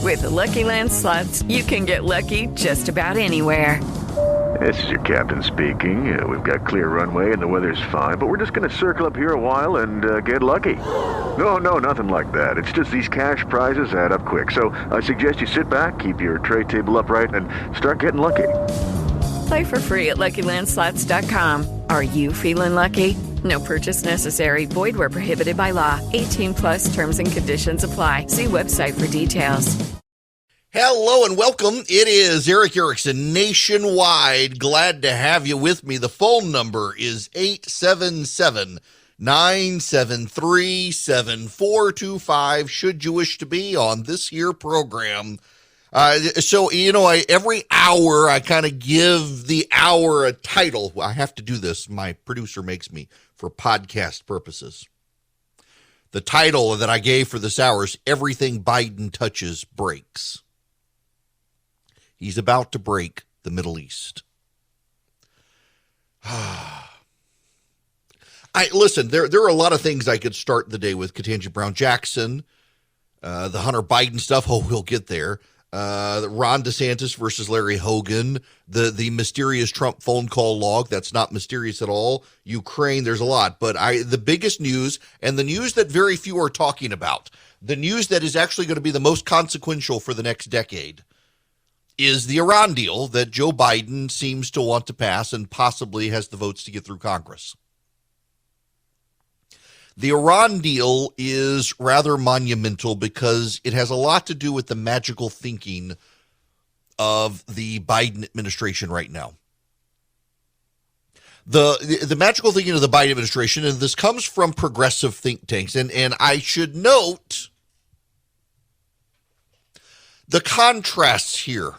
With the Lucky Land Slots, you can get lucky just about anywhere. This is your captain speaking. We've got clear runway and the weather's fine, but we're just going to circle up here a while and get lucky. No, nothing like that. It's just these cash prizes add up quick. So I suggest you sit back, keep your tray table upright, and start getting lucky. Play for free at LuckyLandSlots.com. Are you feeling lucky? No purchase necessary. Void where prohibited by law. 18 plus terms and conditions apply. See website for details. Hello and welcome. It is Eric Erickson, Nationwide. Glad to have you with me. The phone number is 877-973-7425, should you wish to be on this here program. Every hour I kind of give the hour a title. I have to do this. My producer makes me for podcast purposes. The title that I gave for this hour is Everything Biden Touches Breaks. He's about to break the Middle East. Listen, there are a lot of things I could start the day with. Ketanji Brown Jackson, the Hunter Biden stuff. Oh, we'll get there. Ron DeSantis versus Larry Hogan, the mysterious Trump phone call log. That's not mysterious at all. Ukraine, there's a lot. But the biggest news, and the news that very few are talking about, the news that is actually going to be the most consequential for the next decade, is the Iran deal that Joe Biden seems to want to pass and possibly has the votes to get through Congress. The Iran deal is rather monumental because it has a lot to do with the magical thinking of the Biden administration right now. The magical thinking of the Biden administration, and this comes from progressive think tanks, and I should note the contrasts here.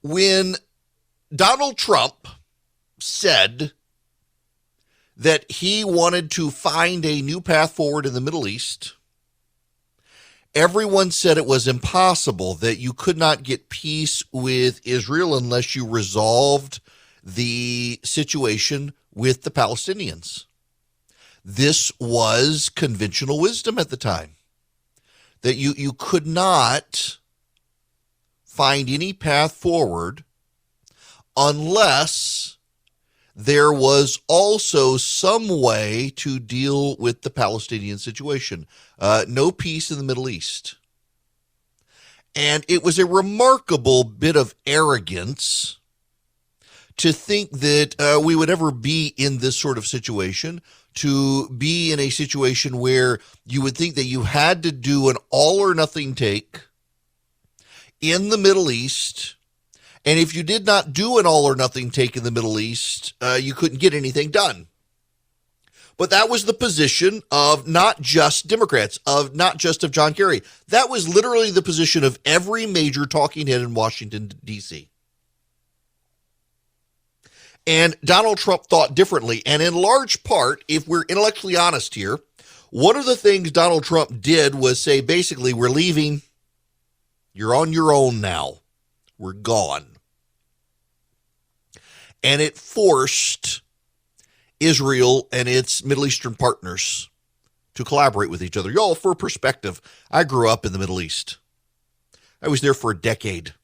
When Donald Trump said that he wanted to find a new path forward in the Middle East, everyone said it was impossible, that you could not get peace with Israel unless you resolved the situation with the Palestinians. This was conventional wisdom at the time, that you could not find any path forward unless there was also some way to deal with the Palestinian situation. No peace in the Middle East. And it was a remarkable bit of arrogance to think that we would ever be in this sort of situation, to be in a situation where you would think that you had to do an all or nothing take in the Middle East. And if you did not do an all or nothing take in the Middle East, you couldn't get anything done. But that was the position of not just Democrats, not just of John Kerry. That was literally the position of every major talking head in Washington, D.C. And Donald Trump thought differently. And in large part, if we're intellectually honest here, one of the things Donald Trump did was say, basically, we're leaving. You're on your own now. We're gone. And it forced Israel and its Middle Eastern partners to collaborate with each other. Y'all, for perspective, I grew up in the Middle East. I was there for a decade.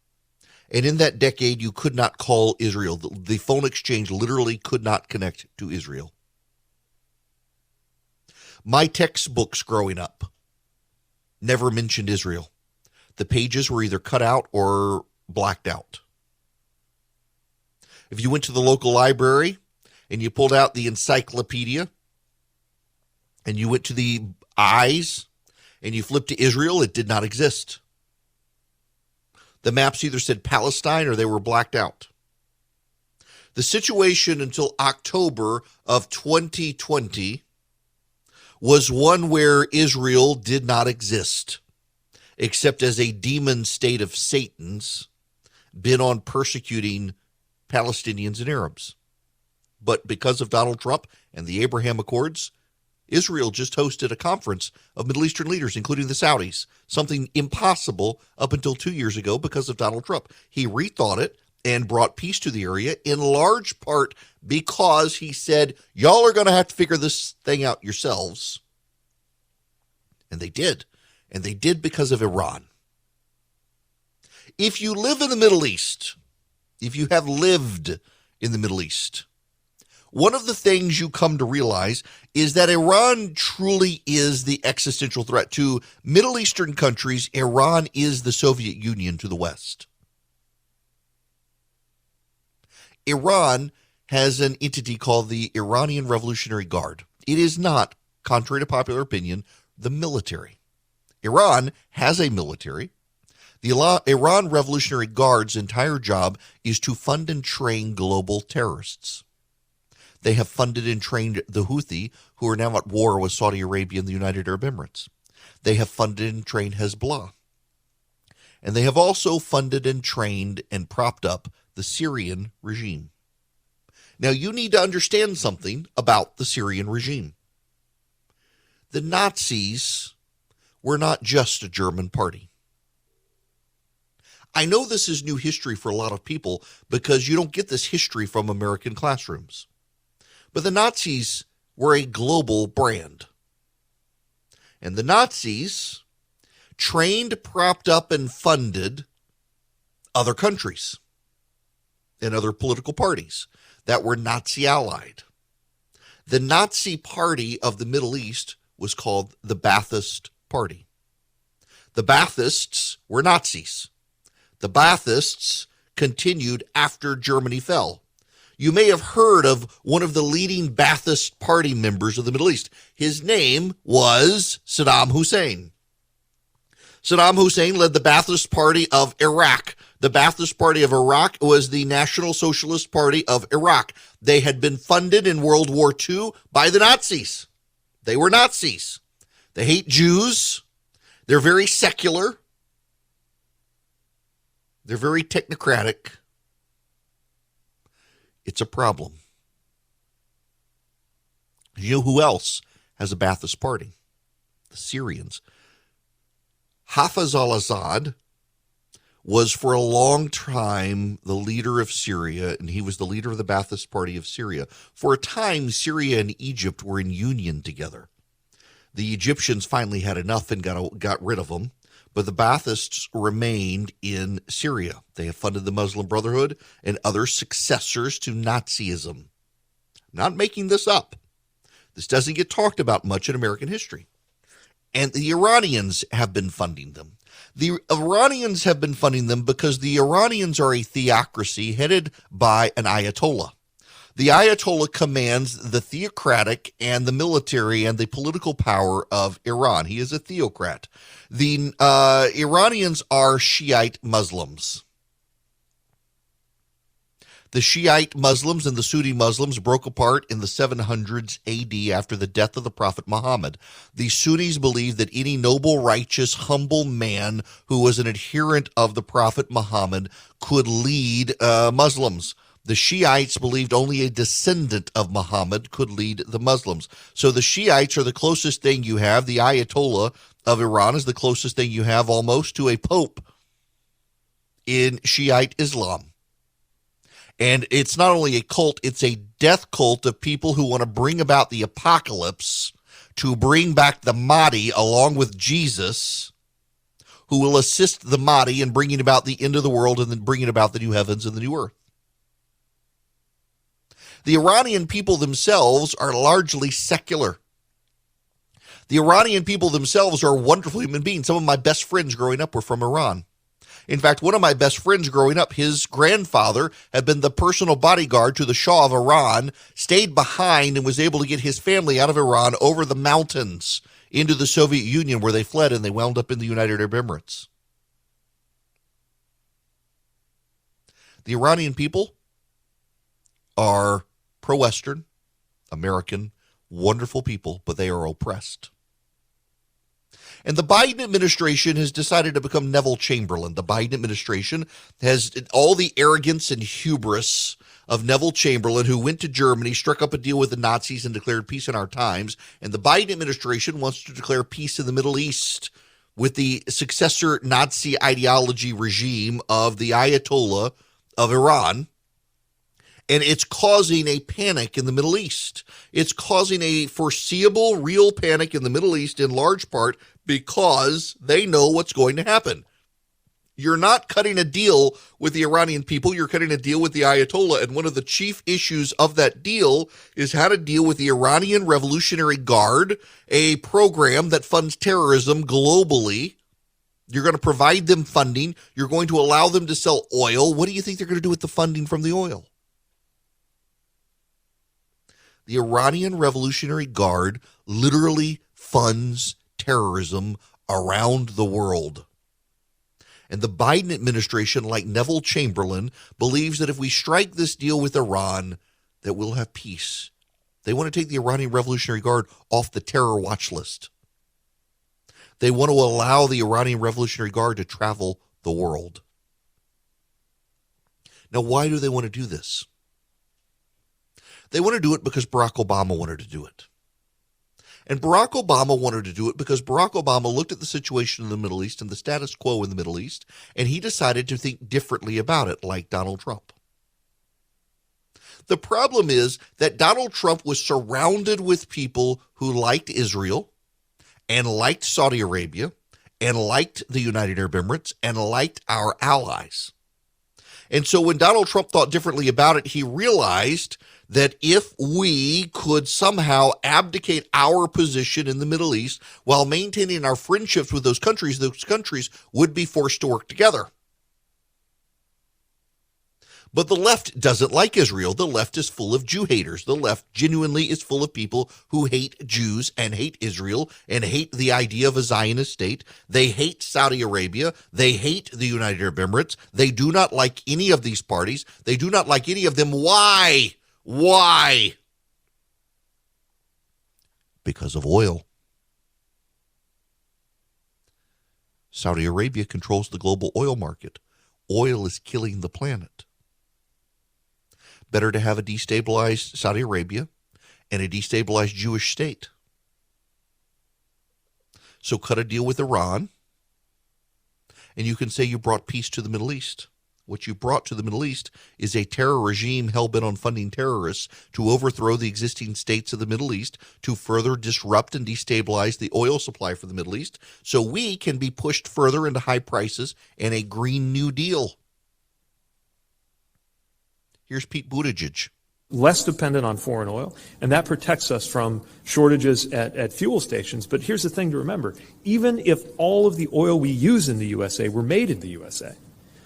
And in that decade, you could not call Israel. The phone exchange literally could not connect to Israel. My textbooks growing up never mentioned Israel. The pages were either cut out or blacked out. If you went to the local library and you pulled out the encyclopedia and you went to the eyes and you flipped to Israel, it did not exist. The maps either said Palestine or they were blacked out. The situation until October of 2020 was one where Israel did not exist, except as a demon state of Satan's bent on persecuting Palestinians and Arabs. But because of Donald Trump and the Abraham Accords, Israel just hosted a conference of Middle Eastern leaders, including the Saudis, something impossible up until 2 years ago because of Donald Trump. He rethought it and brought peace to the area, in large part because he said, y'all are going to have to figure this thing out yourselves. And they did. And they did because of Iran. If you live in the Middle East, if you have lived in the Middle East, one of the things you come to realize is that Iran truly is the existential threat to Middle Eastern countries. Iran is the Soviet Union to the West. Iran has an entity called the Iranian Revolutionary Guard. It is not, contrary to popular opinion, the military. Iran has a military. The Iran Revolutionary Guard's entire job is to fund and train global terrorists. They have funded and trained the Houthi, who are now at war with Saudi Arabia and the United Arab Emirates. They have funded and trained Hezbollah. And they have also funded and trained and propped up the Syrian regime. Now, you need to understand something about the Syrian regime. The Nazis were not just a German party. I know this is new history for a lot of people because you don't get this history from American classrooms. But the Nazis were a global brand. And the Nazis trained, propped up, and funded other countries and other political parties that were Nazi allied. The Nazi party of the Middle East was called the Ba'athist Party. The Ba'athists were Nazis. The Ba'athists continued after Germany fell. You may have heard of one of the leading Ba'athist Party members of the Middle East. His name was Saddam Hussein. Saddam Hussein led the Ba'athist Party of Iraq. The Ba'athist Party of Iraq was the National Socialist Party of Iraq. They had been funded in World War II by the Nazis. They were Nazis. They hate Jews. They're very secular. They're very technocratic. It's a problem. You know who else has a Ba'athist party? The Syrians. Hafez al-Assad was for a long time the leader of Syria, and he was the leader of the Ba'athist Party of Syria. For a time, Syria and Egypt were in union together. The Egyptians finally had enough and got rid of them, but the Ba'athists remained in Syria. They have funded the Muslim Brotherhood and other successors to Nazism. I'm not making this up. This doesn't get talked about much in American history. And the Iranians have been funding them. The Iranians have been funding them because the Iranians are a theocracy headed by an Ayatollah. The Ayatollah commands the theocratic and the military and the political power of Iran. He is a theocrat. The Iranians are Shiite Muslims. The Shiite Muslims and the Sunni Muslims broke apart in the 700s AD after the death of the Prophet Muhammad. The Sunnis believed that any noble, righteous, humble man who was an adherent of the Prophet Muhammad could lead Muslims. The Shiites believed only a descendant of Muhammad could lead the Muslims. So the Shiites are the closest thing you have. The Ayatollah of Iran is the closest thing you have almost to a pope in Shiite Islam. And it's not only a cult, it's a death cult of people who want to bring about the apocalypse, to bring back the Mahdi along with Jesus, who will assist the Mahdi in bringing about the end of the world and then bringing about the new heavens and the new earth. The Iranian people themselves are largely secular. The Iranian people themselves are wonderful human beings. Some of my best friends growing up were from Iran. In fact, one of my best friends growing up, his grandfather had been the personal bodyguard to the Shah of Iran, stayed behind and was able to get his family out of Iran over the mountains into the Soviet Union, where they fled and they wound up in the United Arab Emirates. The Iranian people are pro-Western, American, wonderful people, but they are oppressed. And the Biden administration has decided to become Neville Chamberlain. The Biden administration has all the arrogance and hubris of Neville Chamberlain, who went to Germany, struck up a deal with the Nazis, and declared peace in our times. And the Biden administration wants to declare peace in the Middle East with the successor Nazi ideology regime of the Ayatollah of Iran. And it's causing a panic in the Middle East. It's causing a foreseeable, real panic in the Middle East, in large part because they know what's going to happen. You're not cutting a deal with the Iranian people. You're cutting a deal with the Ayatollah. And one of the chief issues of that deal is how to deal with the Iranian Revolutionary Guard, a program that funds terrorism globally. You're going to provide them funding. You're going to allow them to sell oil. What do you think they're going to do with the funding from the oil? The Iranian Revolutionary Guard literally funds terrorism around the world. And the Biden administration, like Neville Chamberlain, believes that if we strike this deal with Iran, that we'll have peace. They want to take the Iranian Revolutionary Guard off the terror watch list. They want to allow the Iranian Revolutionary Guard to travel the world. Now, why do they want to do this? They want to do it because Barack Obama wanted to do it. And Barack Obama wanted to do it because Barack Obama looked at the situation in the Middle East and the status quo in the Middle East, and he decided to think differently about it, like Donald Trump. The problem is that Donald Trump was surrounded with people who liked Israel and liked Saudi Arabia and liked the United Arab Emirates and liked our allies. And so when Donald Trump thought differently about it, he realized that if we could somehow abdicate our position in the Middle East while maintaining our friendships with those countries would be forced to work together. But the left doesn't like Israel. The left is full of Jew haters. The left genuinely is full of people who hate Jews and hate Israel and hate the idea of a Zionist state. They hate Saudi Arabia. They hate the United Arab Emirates. They do not like any of these parties. They do not like any of them. Why? Why? Because of oil. Saudi Arabia controls the global oil market. Oil is killing the planet. Better to have a destabilized Saudi Arabia and a destabilized Jewish state. So cut a deal with Iran, and you can say you brought peace to the Middle East. What you brought to the Middle East is a terror regime hell-bent on funding terrorists to overthrow the existing states of the Middle East, to further disrupt and destabilize the oil supply for the Middle East, so we can be pushed further into high prices and a Green New Deal. Here's Pete Buttigieg. Less dependent on foreign oil, and that protects us from shortages at fuel stations. But here's the thing to remember. Even if all of the oil we use in the USA were made in the USA,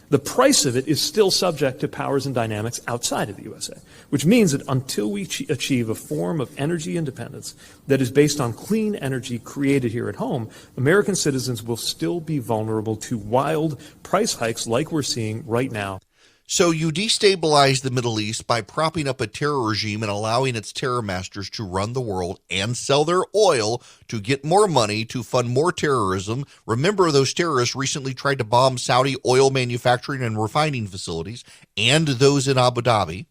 the price of it is still subject to powers and dynamics outside of the USA, which means that until we achieve a form of energy independence that is based on clean energy created here at home, American citizens will still be vulnerable to wild price hikes like we're seeing right now. So you destabilize the Middle East by propping up a terror regime and allowing its terror masters to run the world and sell their oil to get more money to fund more terrorism. Remember, those terrorists recently tried to bomb Saudi oil manufacturing and refining facilities and those in Abu Dhabi.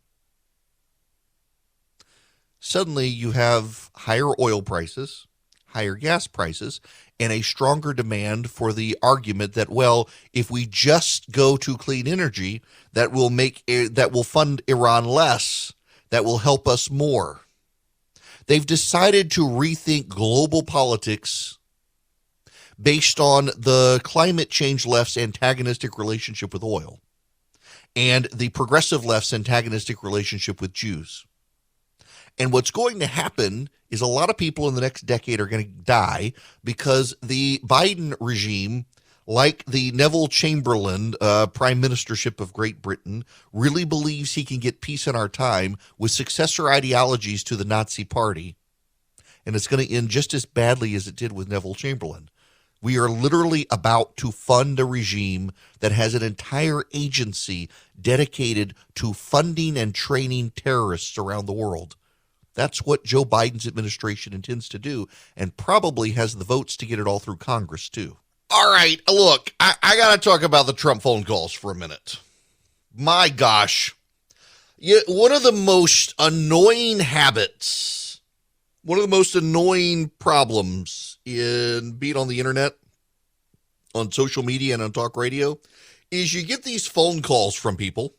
Suddenly you have higher oil prices, higher gas prices, and a stronger demand for the argument that, well, if we just go to clean energy, that will fund Iran less, that will help us more. They've decided to rethink global politics based on the climate change left's antagonistic relationship with oil and the progressive left's antagonistic relationship with Jews. And what's going to happen is a lot of people in the next decade are going to die because the Biden regime, like the Neville Chamberlain prime ministership of Great Britain, really believes he can get peace in our time with successor ideologies to the Nazi Party. And it's going to end just as badly as it did with Neville Chamberlain. We are literally about to fund a regime that has an entire agency dedicated to funding and training terrorists around the world. That's what Joe Biden's administration intends to do, and probably has the votes to get it all through Congress, too. All right, look, I got to talk about the Trump phone calls for a minute. My gosh. One of the most annoying habits, one of the most annoying problems in being on the internet, on social media, and on talk radio, is you get these phone calls from people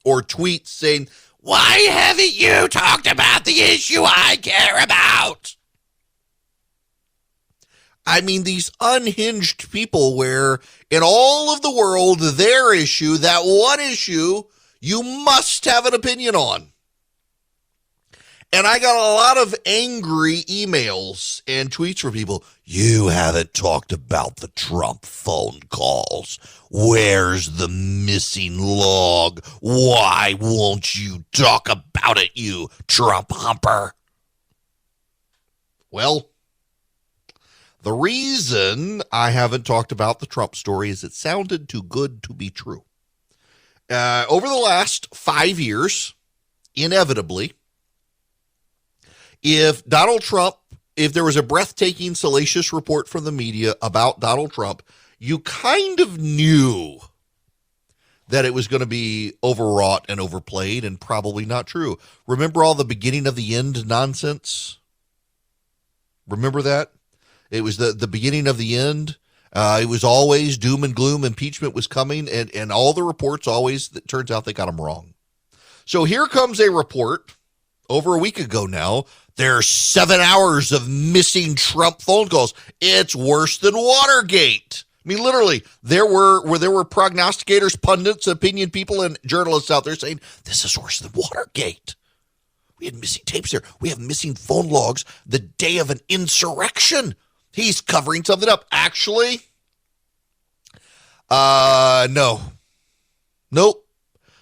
or tweets saying, "Why haven't you talked about the issue I care about?" I mean, these unhinged people where in all of the world, their issue, that one issue, you must have an opinion on. And I got a lot of angry emails and tweets from people. You haven't talked about the Trump phone calls. Where's the missing log? Why won't you talk about it, you Trump humper? Well, the reason I haven't talked about the Trump story is it sounded too good to be true. Over the last 5 years, inevitably, if Donald Trump, if there was a breathtaking, salacious report from the media about Donald Trump, you kind of knew that it was going to be overwrought and overplayed and probably not true. Remember all the beginning of the end nonsense? Remember that? It was the beginning of the end. It was always doom and gloom. Impeachment was coming, and all the reports always, it turns out they got them wrong. So here comes a report over a week ago now. There's 7 hours of missing Trump phone calls. It's worse than Watergate. I mean, literally, there were prognosticators, pundits, opinion people, and journalists out there saying, this is worse than Watergate. We had missing tapes there. We have missing phone logs the day of an insurrection. He's covering something up. Actually, no. Nope.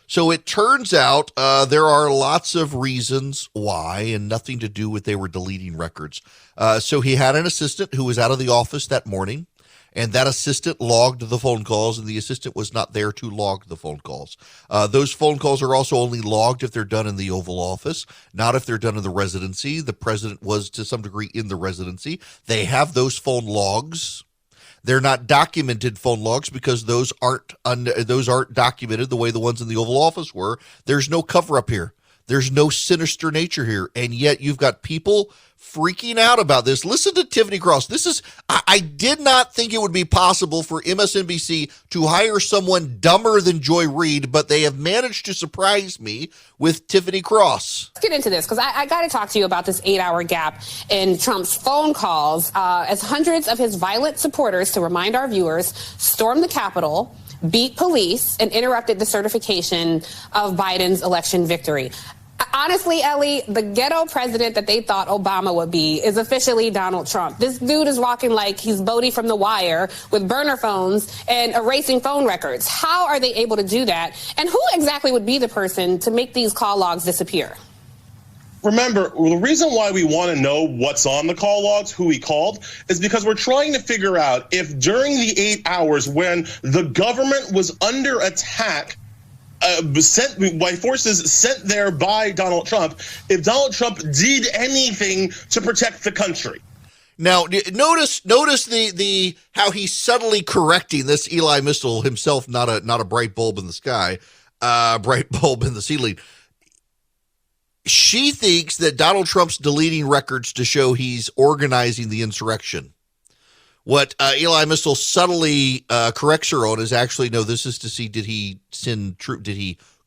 So it turns out there are lots of reasons why, and nothing to do with they were deleting records. So he had an assistant who was out of the office that morning, and that assistant logged the phone calls, and the assistant was not there to log the phone calls. Those phone calls are also only logged if they're done in the Oval Office, not if they're done in the residency. The president was to some degree in the residency. They have those phone logs. They're not documented phone logs because those aren't documented the way the ones in the Oval Office were. There's no cover up here. There's no sinister nature here. And yet you've got people freaking out about this. Listen to Tiffany Cross. I did not think it would be possible for MSNBC to hire someone dumber than Joy Reid, but they have managed to surprise me with Tiffany Cross. Let's get into this because I got to talk to you about this 8-hour gap in Trump's phone calls as hundreds of his violent supporters, to remind our viewers, stormed the Capitol, beat police, and interrupted the certification of Biden's election victory. Honestly, Ellie, the ghetto president that they thought Obama would be is officially Donald Trump. This dude is walking like he's Bodie from The Wire with burner phones and erasing phone records. How are they able to do that? And who exactly would be the person to make these call logs disappear? Remember, the reason why we want to know what's on the call logs, who he called, is because we're trying to figure out if during the 8 hours when the government was under attack, sent by forces sent there by Donald Trump, if Donald Trump did anything to protect the country. Now, notice the how he's subtly correcting this Eli Mistel himself, not a bright bulb in the sky, bright bulb in the ceiling. She thinks that Donald Trump's deleting records to show he's organizing the insurrection. What Eli Mistel subtly corrects her on is actually, no, this is to see, did he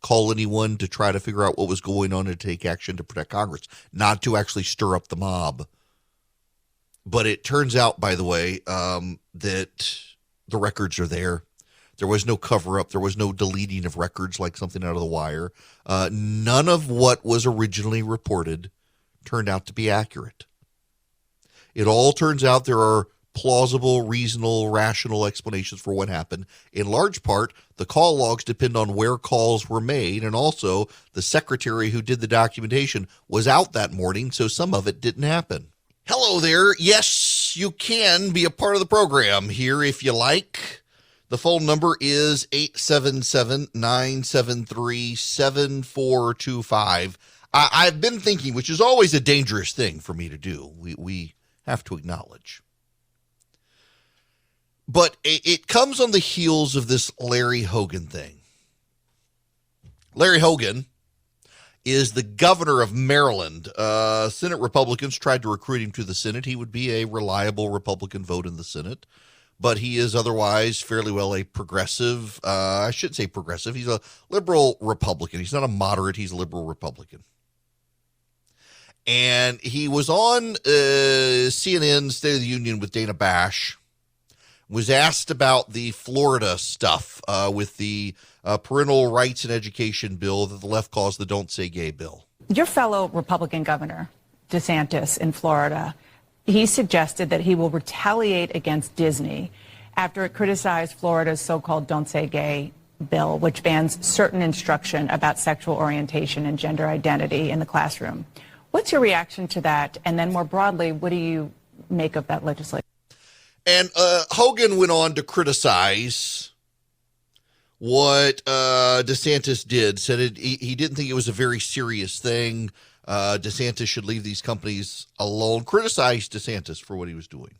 call anyone to try to figure out what was going on and take action to protect Congress, not to actually stir up the mob. But it turns out, by the way, that the records are there. There was no cover-up. There was no deleting of records like something out of The Wire. None of what was originally reported turned out to be accurate. It all turns out there are plausible, reasonable, rational explanations for what happened. In large part, the call logs depend on where calls were made, and also the secretary who did the documentation was out that morning, so some of it didn't happen. Hello there. Yes, you can be a part of the program here if you like. The phone number is 877-973-7425. I've been thinking, which is always a dangerous thing for me to do, we have to acknowledge. But it comes on the heels of this Larry Hogan thing. Larry Hogan is the governor of Maryland. Senate Republicans tried to recruit him to the Senate. He would be a reliable Republican vote in the Senate. But he is otherwise fairly well a progressive. I shouldn't say progressive. He's a liberal Republican. He's not a moderate. He's a liberal Republican. And he was on CNN State of the Union with Dana Bash, was asked about the Florida stuff with the parental rights and education bill that the left calls the Don't Say Gay bill. Your fellow Republican governor, DeSantis, in Florida, he suggested that he will retaliate against Disney after it criticized Florida's so-called Don't Say Gay bill, which bans certain instruction about sexual orientation and gender identity in the classroom. What's your reaction to that? And then more broadly, what do you make of that legislation? And Hogan went on to criticize what DeSantis did, said he didn't think it was a very serious thing. DeSantis should leave these companies alone, criticized DeSantis for what he was doing.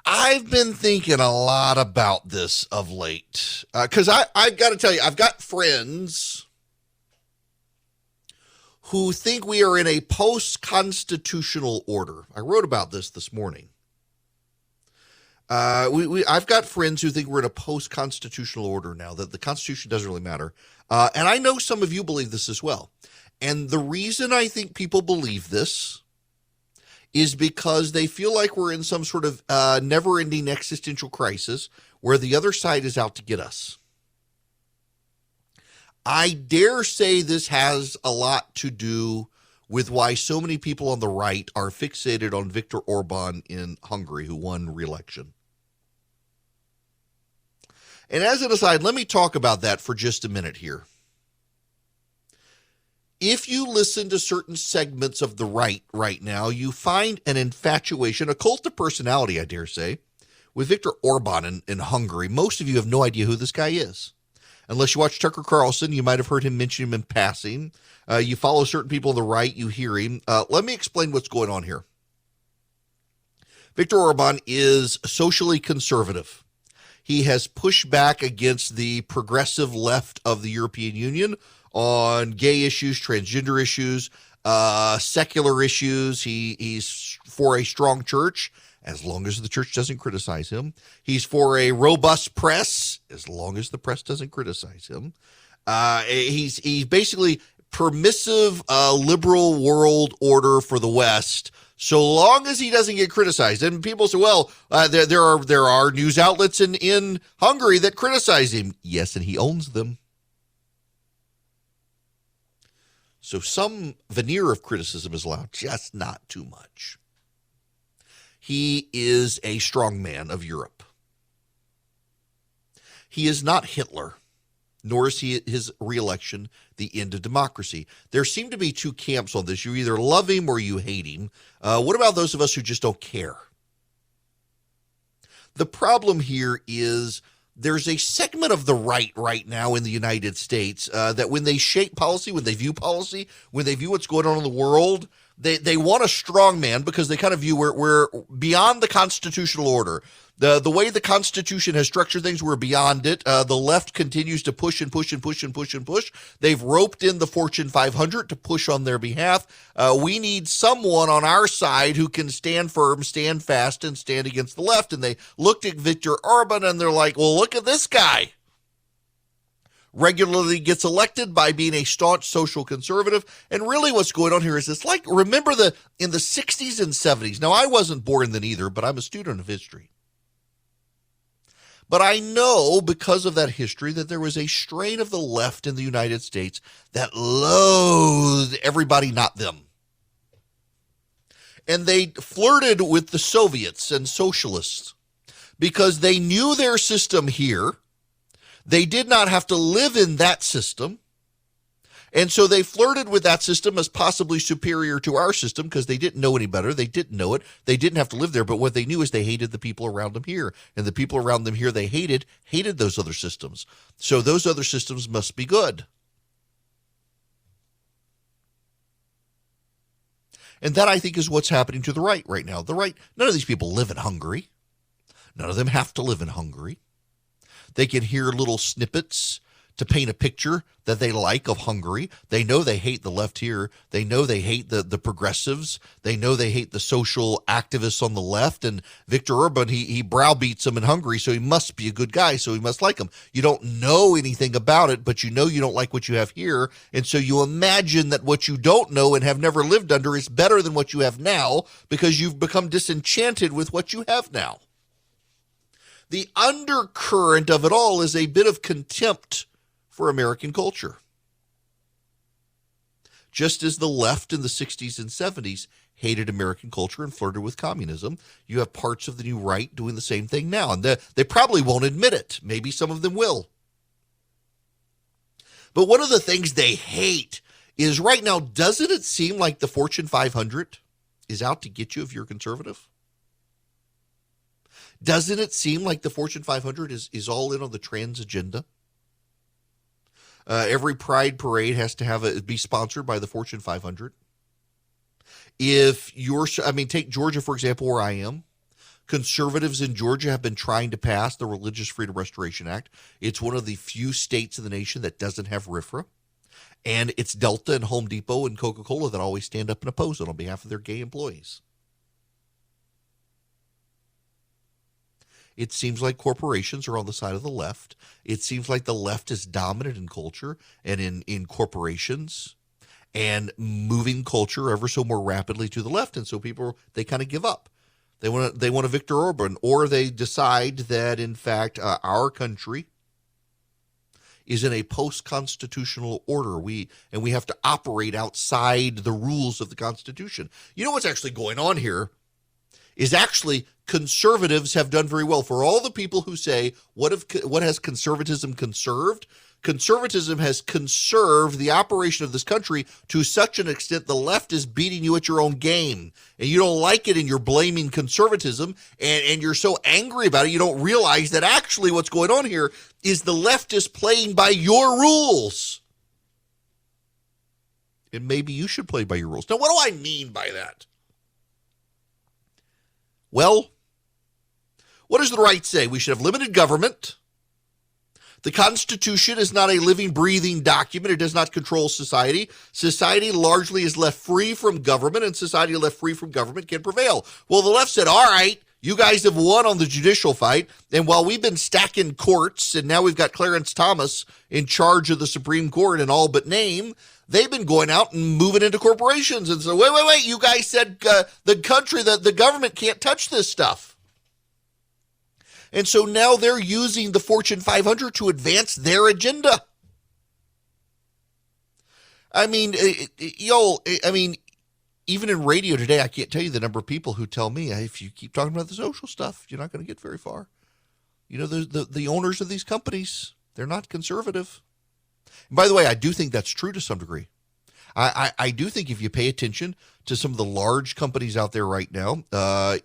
I've been thinking a lot about this of late because I've got to tell you, I've got friends who think we are in a post-constitutional order. I wrote about this morning. I've got friends who think we're in a post-constitutional order now, that the Constitution doesn't really matter. And I know some of you believe this as well. And the reason I think people believe this is because they feel like we're in some sort of never-ending existential crisis where the other side is out to get us. I dare say this has a lot to do with why so many people on the right are fixated on Viktor Orban in Hungary, who won re-election. And as an aside, let me talk about that for just a minute here. If you listen to certain segments of the right now, you find an infatuation, a cult of personality, I dare say, with Viktor Orban in Hungary. Most of you have no idea who this guy is. Unless you watch Tucker Carlson, you might have heard him mention him in passing. You follow certain people on the right, you hear him. Let me explain what's going on here. Viktor Orban is socially conservative. He has pushed back against the progressive left of the European Union on gay issues, transgender issues, secular issues. He's for a strong church, as long as the church doesn't criticize him. He's for a robust press, as long as the press doesn't criticize him. He's basically permissive liberal world order for the West, so long as he doesn't get criticized. And people say, well, there are news outlets in Hungary that criticize him. Yes, and he owns them. So some veneer of criticism is allowed, just not too much. He is a strongman of Europe. He is not Hitler, nor is his re-election the end of democracy. There seem to be two camps on this. You either love him or you hate him. What about those of us who just don't care? The problem here is there's a segment of the right now in the United States that when they shape policy, when they view policy, when they view what's going on in the world, they want a strong man because they kind of view we're beyond the constitutional order. The way the Constitution has structured things, we're beyond it. The left continues to push and push and push and push and push. They've roped in the Fortune 500 to push on their behalf. We need someone on our side who can stand firm, stand fast, and stand against the left. And they looked at Viktor Orban and they're like, well, look at this guy. Regularly gets elected by being a staunch social conservative. And really what's going on here is this, like, remember in the 60s and 70s. Now, I wasn't born then either, but I'm a student of history. But I know because of that history that there was a strain of the left in the United States that loathed everybody, not them. And they flirted with the Soviets and socialists because they knew their system here. They did not have to live in that system. And so they flirted with that system as possibly superior to our system because they didn't know any better. They didn't know it. They didn't have to live there. But what they knew is they hated the people around them here. And the people around them here they hated those other systems. So those other systems must be good. And that, I think, is what's happening to the right now. The right, none of these people live in Hungary. None of them have to live in Hungary. They can hear little snippets to paint a picture that they like of Hungary. They know they hate the left here. They know they hate the progressives. They know they hate the social activists on the left. And Viktor Orban, he browbeats them in Hungary, so he must be a good guy, so he must like them. You don't know anything about it, but you know you don't like what you have here. And so you imagine that what you don't know and have never lived under is better than what you have now because you've become disenchanted with what you have now. The undercurrent of it all is a bit of contempt for American culture. Just as the left in the 60s and 70s hated American culture and flirted with communism, you have parts of the new right doing the same thing now. And they probably won't admit it. Maybe some of them will. But one of the things they hate is right now, doesn't it seem like the Fortune 500 is out to get you if you're conservative? Doesn't it seem like the Fortune 500 is all in on the trans agenda? Every Pride parade has to be sponsored by the Fortune 500. Take Georgia, for example, where I am. Conservatives in Georgia have been trying to pass the Religious Freedom Restoration Act. It's one of the few states in the nation that doesn't have RFRA. And it's Delta and Home Depot and Coca-Cola that always stand up and oppose it on behalf of their gay employees. It seems like corporations are on the side of the left. It seems like the left is dominant in culture and in corporations and moving culture ever so more rapidly to the left. And so people, they kind of give up. They want a Viktor Orban, or they decide that, in fact, our country is in a post-constitutional order. We have to operate outside the rules of the Constitution. You know what's actually going on here is actually conservatives have done very well. For all the people who say, what has conservatism conserved? Conservatism has conserved the operation of this country to such an extent the left is beating you at your own game. And you don't like it and you're blaming conservatism and you're so angry about it you don't realize that actually what's going on here is the left is playing by your rules. And maybe you should play by your rules. Now, what do I mean by that? Well, what does the right say? We should have limited government. The Constitution is not a living, breathing document. It does not control society. Society largely is left free from government, and society left free from government can prevail. Well, the left said, all right, you guys have won on the judicial fight, and while we've been stacking courts, and now we've got Clarence Thomas in charge of the Supreme Court in all but name, they've been going out and moving into corporations. And so, wait, you guys said the government can't touch this stuff. And so now they're using the Fortune 500 to advance their agenda. I mean, even in radio today, I can't tell you the number of people who tell me, if you keep talking about the social stuff, you're not going to get very far. You know, the owners of these companies, they're not conservative. And by the way, I do think that's true to some degree. I do think if you pay attention to some of the large companies out there right now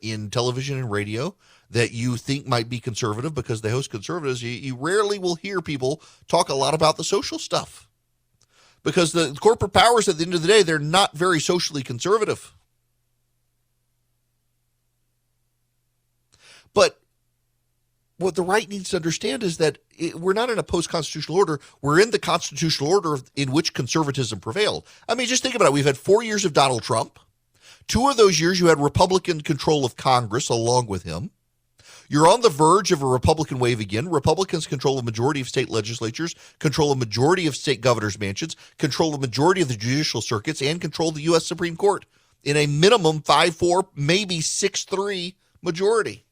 in television and radio that you think might be conservative because they host conservatives, you rarely will hear people talk a lot about the social stuff. Because the corporate powers, at the end of the day, they're not very socially conservative. But what the right needs to understand is that we're not in a post-constitutional order. We're in the constitutional order in which conservatism prevailed. I mean, just think about it. We've had 4 years of Donald Trump. 2 of those years, you had Republican control of Congress along with him. You're on the verge of a Republican wave again. Republicans control a majority of state legislatures, control a majority of state governors' mansions, control a majority of the judicial circuits, and control the U.S. Supreme Court in a minimum 5-4, maybe 6-3 majority.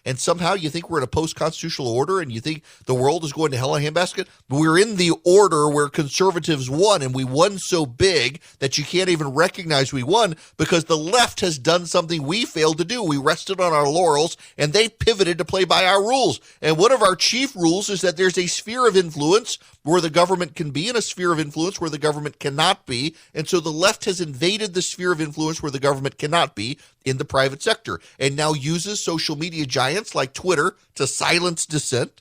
And somehow you think we're in a post-constitutional order and you think the world is going to hell in a handbasket? But we're in the order where conservatives won, and we won so big that you can't even recognize we won because the left has done something we failed to do. We rested on our laurels, and they pivoted to play by our rules. And one of our chief rules is that there's a sphere of influence where the government can be and a sphere of influence where the government cannot be. And so the left has invaded the sphere of influence where the government cannot be in the private sector and now uses social media giants like Twitter to silence dissent.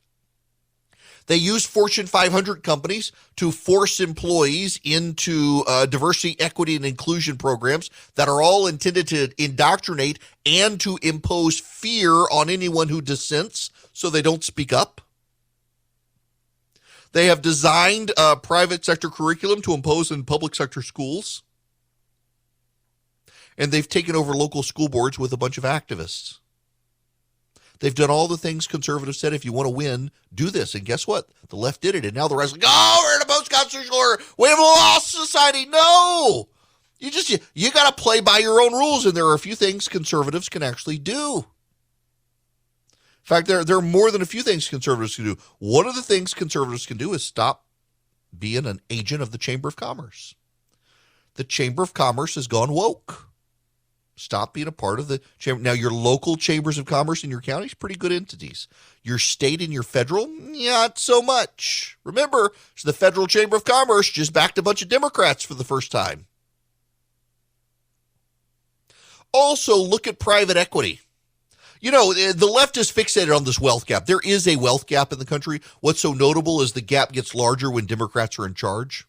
They use Fortune 500 companies to force employees into diversity, equity, and inclusion programs that are all intended to indoctrinate and to impose fear on anyone who dissents so they don't speak up. They have designed a private sector curriculum to impose in public sector schools. And they've taken over local school boards with a bunch of activists. They've done all the things conservatives said, if you want to win, do this. And guess what? The left did it. And now the rest are like, oh, we're in a post-constitutional order. We have a lost society. No. You got to play by your own rules. And there are a few things conservatives can actually do. In fact, there are more than a few things conservatives can do. One of the things conservatives can do is stop being an agent of the Chamber of Commerce. The Chamber of Commerce has gone woke. Stop being a part of the chamber. Now, your local chambers of commerce in your county is pretty good entities. Your state and your federal, not so much. Remember, the Federal Chamber of Commerce just backed a bunch of Democrats for the first time. Also, look at private equity. You know, the left is fixated on this wealth gap. There is a wealth gap in the country. What's so notable is the gap gets larger when Democrats are in charge.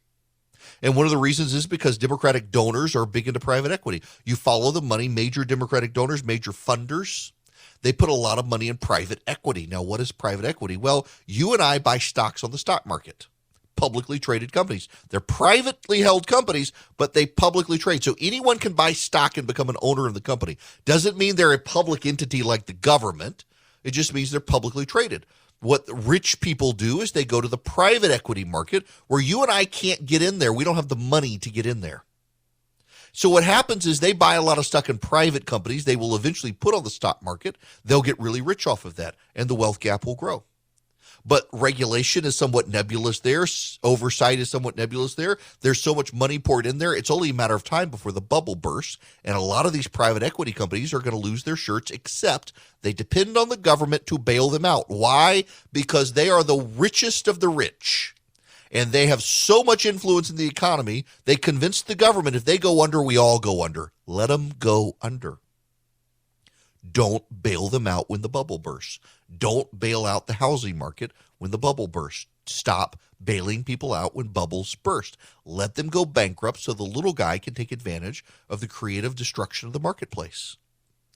And one of the reasons is because Democratic donors are big into private equity. You follow the money, major Democratic donors, major funders, they put a lot of money in private equity. Now, what is private equity? Well, you and I buy stocks on the stock market, publicly traded companies. They're privately held companies, but they publicly trade. So anyone can buy stock and become an owner of the company. Doesn't mean they're a public entity like the government. It just means they're publicly traded. What rich people do is they go to the private equity market where you and I can't get in there. We don't have the money to get in there. So what happens is they buy a lot of stock in private companies. They will eventually put on the stock market. They'll get really rich off of that, and the wealth gap will grow. But regulation is somewhat nebulous there. Oversight is somewhat nebulous there. There's so much money poured in there. It's only a matter of time before the bubble bursts. And a lot of these private equity companies are going to lose their shirts, except they depend on the government to bail them out. Why? Because they are the richest of the rich. And they have so much influence in the economy, they convince the government if they go under, we all go under. Let them go under. Don't bail them out when the bubble bursts. Don't bail out the housing market when the bubble bursts. Stop bailing people out when bubbles burst. Let them go bankrupt so the little guy can take advantage of the creative destruction of the marketplace.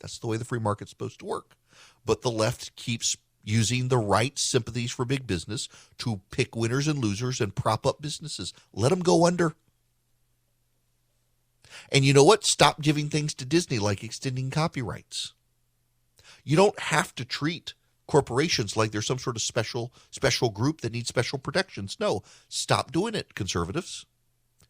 That's the way the free market's supposed to work. But the left keeps using the right sympathies for big business to pick winners and losers and prop up businesses. Let them go under. And you know what? Stop giving things to Disney like extending copyrights. You don't have to treat corporations like they're some sort of special group that needs special protections. No, stop doing it, conservatives.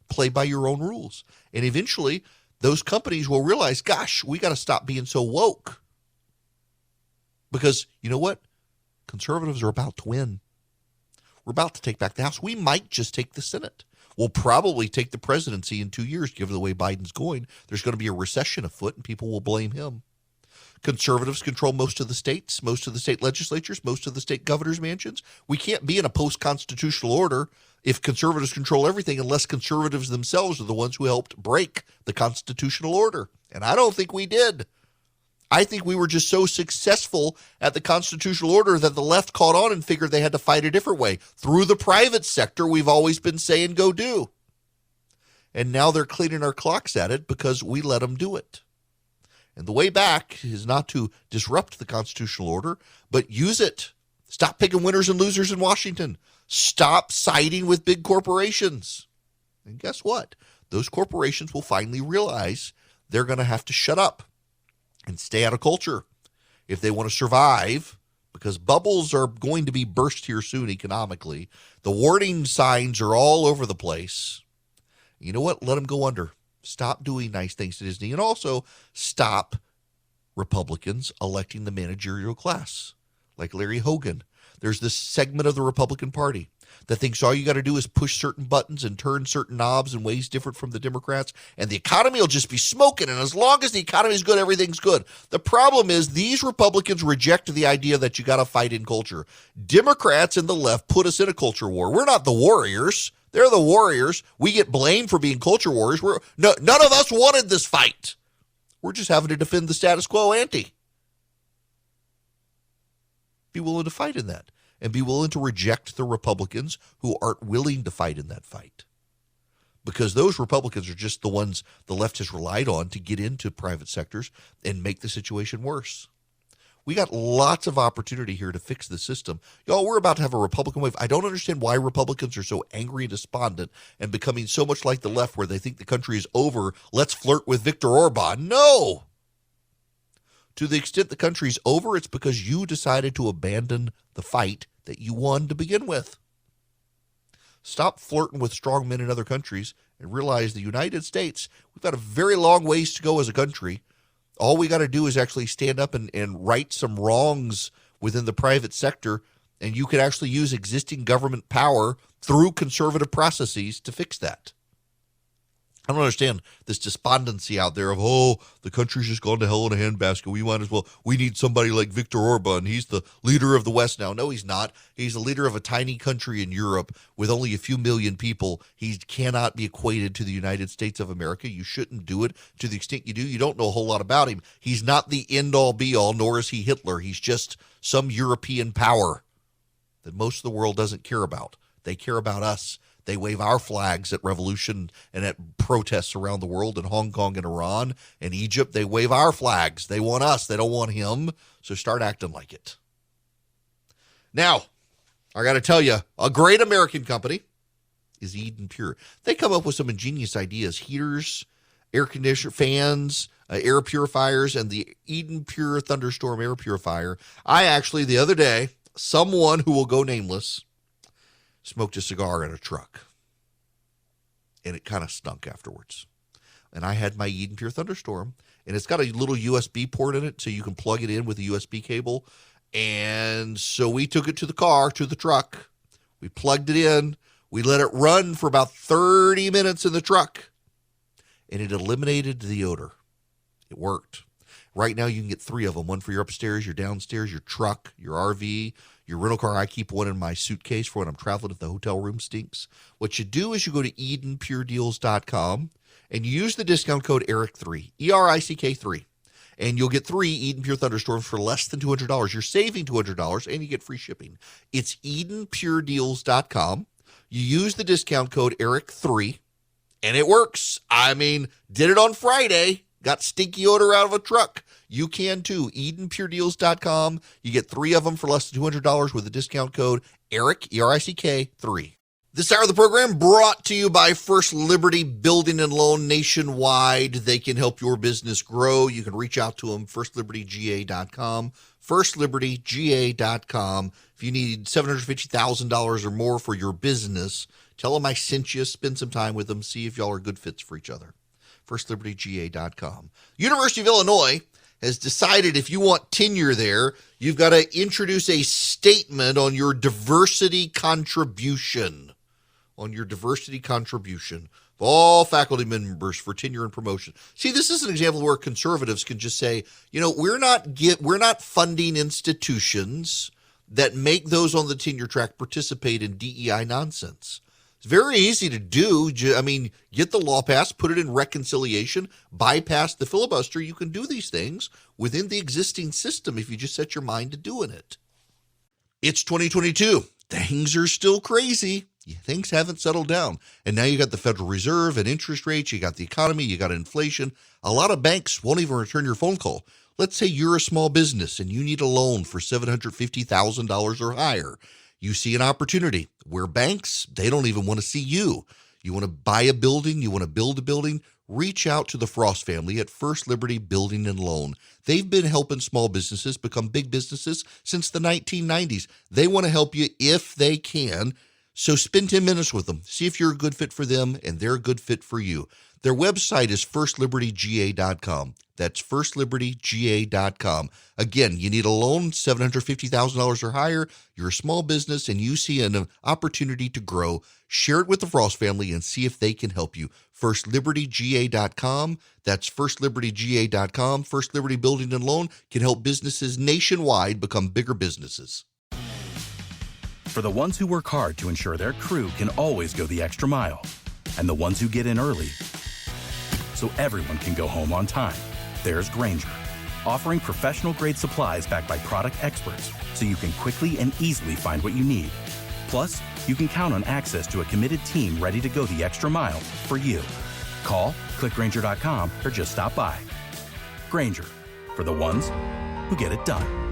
Play by your own rules. And eventually, those companies will realize, gosh, we got to stop being so woke. Because you know what? Conservatives are about to win. We're about to take back the House. We might just take the Senate. We'll probably take the presidency in 2 years, given the way Biden's going. There's going to be a recession afoot, and people will blame him. Conservatives control most of the states, most of the state legislatures, most of the state governors' mansions. We can't be in a post-constitutional order if conservatives control everything unless conservatives themselves are the ones who helped break the constitutional order. And I don't think we did. I think we were just so successful at the constitutional order that the left caught on and figured they had to fight a different way. Through the private sector, we've always been saying go do. And now they're cleaning our clocks at it because we let them do it. And the way back is not to disrupt the constitutional order, but use it. Stop picking winners and losers in Washington. Stop siding with big corporations. And guess what? Those corporations will finally realize they're going to have to shut up and stay out of culture if they want to survive, because bubbles are going to be burst here soon economically. The warning signs are all over the place. You know what? Let them go under. Stop doing nice things to Disney, and also stop Republicans electing the managerial class like Larry Hogan. There's this segment of the Republican Party that thinks all you got to do is push certain buttons and turn certain knobs in ways different from the Democrats, and the economy will just be smoking, and as long as the economy is good, everything's good. The problem is these Republicans reject the idea that you got to fight in culture. Democrats and the left put us in a culture war. We're not the warriors. They're the warriors. We get blamed for being culture warriors. None of us wanted this fight. We're just having to defend the status quo ante. Be willing to fight in that, and be willing to reject the Republicans who aren't willing to fight in that fight. Because those Republicans are just the ones the left has relied on to get into private sectors and make the situation worse. We got lots of opportunity here to fix the system. Y'all, we're about to have a Republican wave. I don't understand why Republicans are so angry and despondent and becoming so much like the left where they think the country is over. Let's flirt with Viktor Orban. No! To the extent the country's over, it's because you decided to abandon the fight that you won to begin with. Stop flirting with strong men in other countries and realize the United States, we've got a very long ways to go as a country. All we got to do is actually stand up and right some wrongs within the private sector, and you could actually use existing government power through conservative processes to fix that. I don't understand this despondency out there of, oh, the country's just gone to hell in a handbasket. We need somebody like Viktor Orban. He's the leader of the West now. No, he's not. He's the leader of a tiny country in Europe with only a few million people. He cannot be equated to the United States of America. You shouldn't do it. To the extent you do, you don't know a whole lot about him. He's not the end-all, be-all, nor is he Hitler. He's just some European power that most of the world doesn't care about. They care about us. They wave our flags at revolution and at protests around the world in Hong Kong and Iran and Egypt. They wave our flags. They want us. They don't want him. So start acting like it. Now, I got to tell you, a great American company is Eden Pure. They come up with some ingenious ideas: heaters, air conditioner, fans, air purifiers, and the Eden Pure Thunderstorm air purifier. I actually, the other day, someone who will go nameless smoked a cigar in a truck, and it kind of stunk afterwards. And I had my Eden Pure Thunderstorm, and it's got a little USB port in it so you can plug it in with a USB cable. And so we took it to the car, to the truck. We plugged it in. We let it run for about 30 minutes in the truck, and it eliminated the odor. It worked. Right now, you can get 3 of them, one for your upstairs, your downstairs, your truck, your RV, your rental car. I keep one in my suitcase for when I'm traveling if the hotel room stinks. What you do is you go to EdenPureDeals.com and you use the discount code ERIC3, ERICK3, and you'll get 3 Eden Pure Thunderstorms for less than $200. You're saving $200, and you get free shipping. It's EdenPureDeals.com. You use the discount code ERIC3, and it works. I mean, did it on Friday. Got stinky odor out of a truck. You can too. EdenPureDeals.com. You get 3 of them for less than $200 with the discount code ERIC, ERICK3. This hour of the program brought to you by First Liberty Building and Loan nationwide. They can help your business grow. You can reach out to them, FirstLibertyGA.com. FirstLibertyGA.com. If you need $750,000 or more for your business, tell them I sent you. Spend some time with them. See if y'all are good fits for each other. FirstLibertyGA.com. University of Illinois has decided if you want tenure there, you've got to introduce a statement on your diversity contribution. On your diversity contribution of all faculty members for tenure and promotion. See, this is an example where conservatives can just say, you know, we're not funding institutions that make those on the tenure track participate in DEI nonsense. It's very easy to do. I mean, get the law passed, put it in reconciliation, bypass the filibuster. You can do these things within the existing system if you just set your mind to doing it. It's 2022. Things are still crazy. Things haven't settled down. And now you got the Federal Reserve and interest rates. You got the economy. You got inflation. A lot of banks won't even return your phone call. Let's say you're a small business and you need a loan for $750,000 or higher. You see an opportunity where banks, they don't even want to see you. You want to buy a building, you want to build a building, reach out to the Frost family at First Liberty Building and Loan. They've been helping small businesses become big businesses since the 1990s. They want to help you if they can. So spend 10 minutes with them. See if you're a good fit for them and they're a good fit for you. Their website is FirstLibertyGA.com. That's FirstLibertyGA.com. Again, you need a loan, $750,000 or higher. You're a small business and you see an opportunity to grow. Share it with the Frost family and see if they can help you. FirstLibertyGA.com. That's FirstLibertyGA.com. First Liberty Building and Loan can help businesses nationwide become bigger businesses. For the ones who work hard to ensure their crew can always go the extra mile, and the ones who get in early so everyone can go home on time, there's Grainger, offering professional-grade supplies backed by product experts so you can quickly and easily find what you need. Plus, you can count on access to a committed team ready to go the extra mile for you. Call, click Grainger.com, or just stop by. Grainger, for the ones who get it done.